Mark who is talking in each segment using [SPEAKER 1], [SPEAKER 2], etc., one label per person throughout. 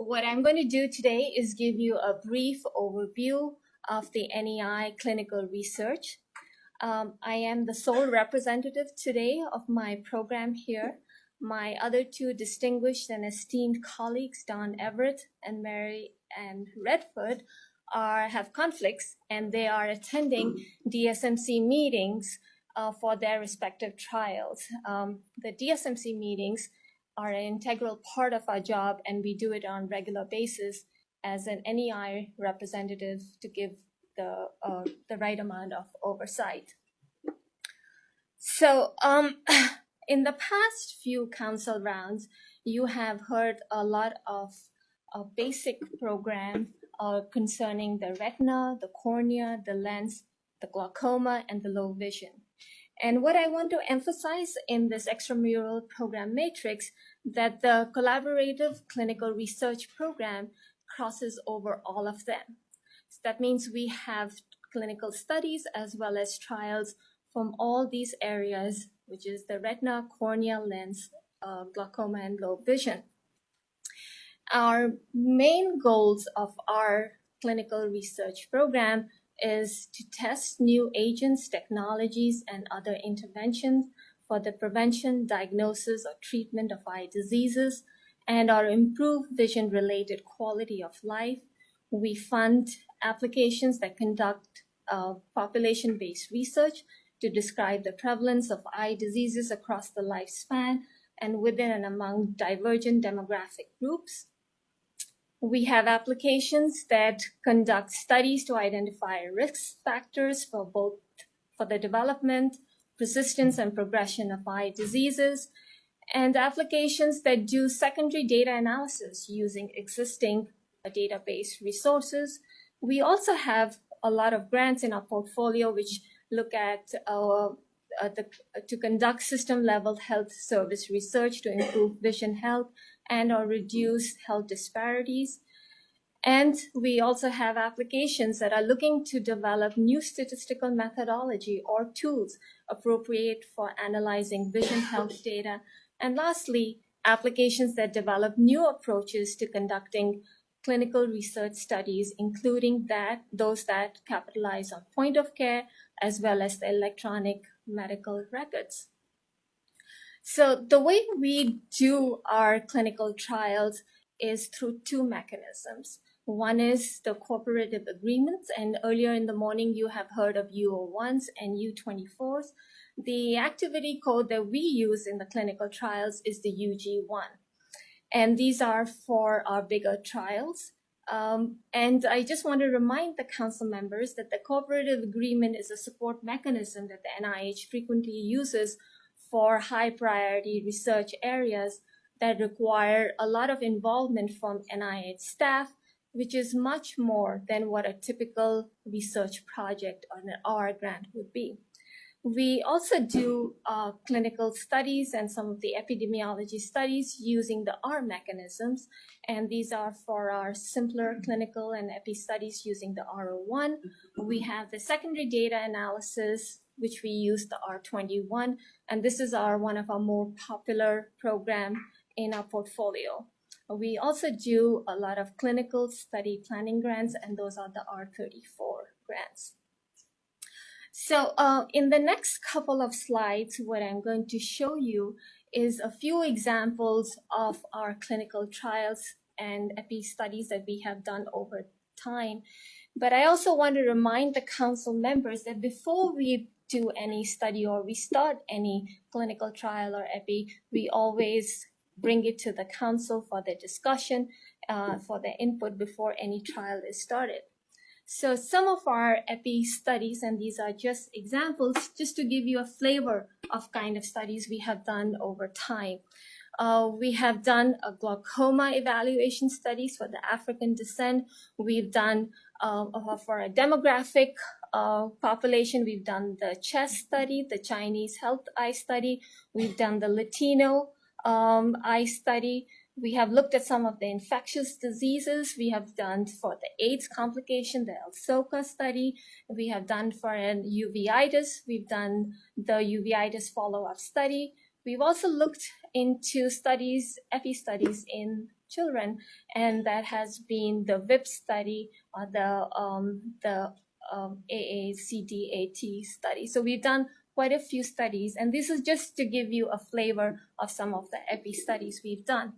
[SPEAKER 1] what I'm going to do today is give you a brief overview of the NEI Clinical Research. I am the sole representative today of my program here. My other two distinguished and esteemed colleagues, Don Everett and Mary Ann Redford, have conflicts, and they are attending DSMC meetings for their respective trials. The DSMC meetings are an integral part of our job, and we do it on a regular basis as an NEI representative to give the right amount of oversight. So in the past few council rounds, you have heard a lot of basic program concerning the retina, the cornea, the lens, the glaucoma, and the low vision. And what I want to emphasize in this extramural program matrix, that the collaborative clinical research program crosses over all of them. So that means we have clinical studies as well as trials from all these areas, which is the retina, cornea, lens, glaucoma, and low vision. Our main goals of our clinical research program is to test new agents, technologies, and other interventions for the prevention, diagnosis, or treatment of eye diseases, and our improved vision-related quality of life. We fund applications that conduct population-based research to describe the prevalence of eye diseases across the lifespan and within and among divergent demographic groups. We have applications that conduct studies to identify risk factors for the development, persistence, and progression of eye diseases, and applications that do secondary data analysis using existing database resources. We also have a lot of grants in our portfolio which look at to conduct system-level health service research to improve vision health and or reduce health disparities. And we also have applications that are looking to develop new statistical methodology or tools appropriate for analyzing vision health data. And lastly, applications that develop new approaches to conducting clinical research studies, including those that capitalize on point of care, as well as the electronic medical records. So the way we do our clinical trials is through two mechanisms. One is the cooperative agreements, and earlier in the morning you have heard of U01s and U24s. The activity code that we use in the clinical trials is the UG1. And these are for our bigger trials. And I just want to remind the council members that the cooperative agreement is a support mechanism that the NIH frequently uses for high priority research areas that require a lot of involvement from NIH staff, which is much more than what a typical research project or an R grant would be. We also do clinical studies and some of the epidemiology studies using the R mechanisms, and these are for our simpler clinical and epi studies using the R01. We have the secondary data analysis, which we use the R21, and this is one of our more popular program in our portfolio. We also do a lot of clinical study planning grants, and those are the R34 grants. So in the next couple of slides, what I'm going to show you is a few examples of our clinical trials and epi studies that we have done over time. But I also want to remind the council members that before we do any study or we start any clinical trial or epi, we always bring it to the council for the discussion, for the input before any trial is started. So some of our epi studies, and these are just examples, just to give you a flavor of kind of studies we have done over time. We have done a glaucoma evaluation studies for the African descent. We've done for a demographic population, we've done the chest study, the Chinese health eye study. We've done the Latino eye study. We have looked at some of the infectious diseases. We have done for the AIDS complication, the ELSOCA study. We have done for an uveitis. We've done the uveitis follow-up study. We've also looked into studies, epi studies in children, and that has been the WIP study, or the AACDAT study. So we've done quite a few studies, and this is just to give you a flavor of some of the EPI studies we've done.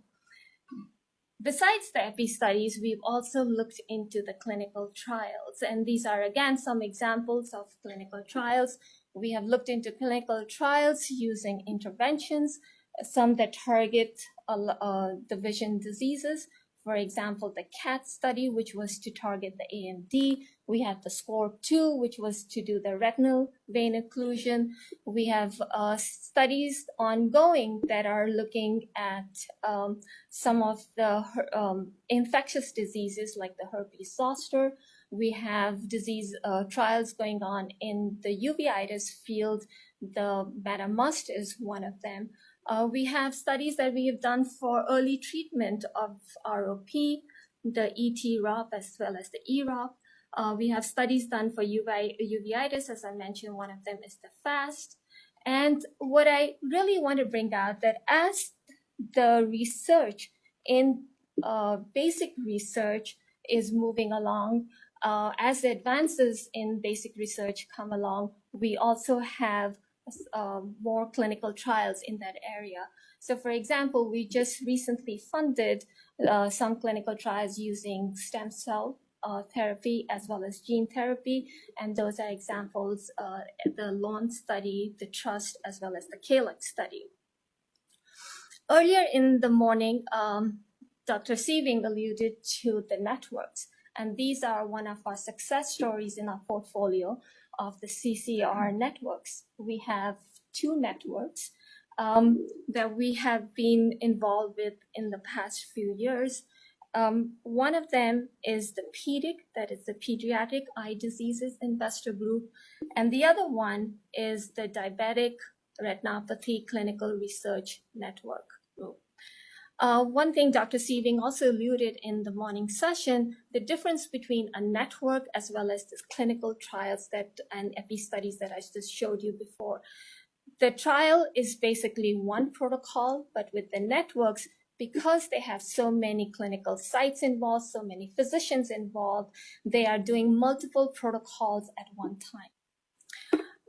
[SPEAKER 1] Besides the EPI studies, we've also looked into the clinical trials, and these are again some examples of clinical trials. We have looked into clinical trials using interventions, some that target the vision diseases. For example, the CAT study, which was to target the AMD. We have the SCORE2, which was to do the retinal vein occlusion. We have studies ongoing that are looking at some of the infectious diseases like the herpes zoster. We have disease trials going on in the uveitis field. The metamust is one of them. We have studies that we have done for early treatment of ROP, the ET-ROP, as well as the EROP. We have studies done for uveitis, as I mentioned, one of them is the FAST. And what I really want to bring out that as the research in basic research is moving along, as the advances in basic research come along, we also have more clinical trials in that area. So for example, we just recently funded some clinical trials using stem cell therapy as well as gene therapy. And those are examples, the LAWN study, the TRUST, as well as the CALEX study. Earlier in the morning, Dr. Sieving alluded to the networks. And these are one of our success stories in our portfolio of the CCR networks. We have 2 networks that we have been involved with in the past few years. One of them is the PEDIC, that is the Pediatric Eye Diseases Investor Group, and the other one is the Diabetic Retinopathy Clinical Research Network group. One thing Dr. Sieving also alluded in the morning session, the difference between a network as well as the clinical trials and EPI studies that I just showed you before. The trial is basically one protocol, but with the networks, because they have so many clinical sites involved, so many physicians involved, they are doing multiple protocols at one time.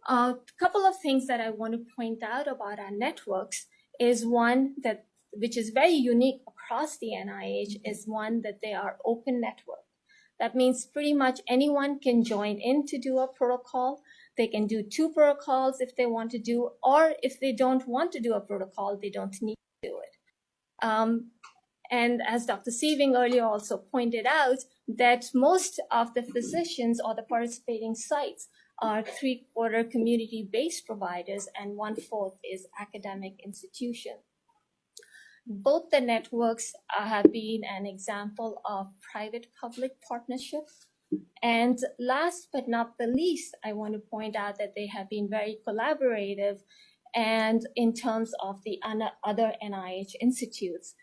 [SPEAKER 1] A couple of things that I want to point out about our networks is one that which is very unique across the NIH, is one that they are open network. That means pretty much anyone can join in to do a protocol. They can do 2 protocols if they want to do, or if they don't want to do a protocol, they don't need to do it. And as Dr. Sieving earlier also pointed out, that most of the physicians or the participating sites are 3/4 community-based providers and 1/4 is academic institution. Both the networks have been an example of private-public partnership. And last but not the least, I want to point out that they have been very collaborative and in terms of the other NIH institutes.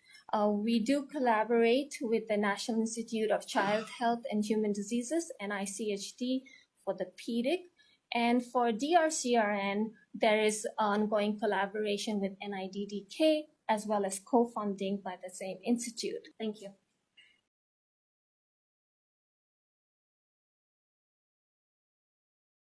[SPEAKER 1] We do collaborate with the National Institute of Child Health and Human Diseases, NICHD, for the PEDIC. And for DRCRN, there is ongoing collaboration with NIDDK, as well as co-funding by the same institute. Thank you.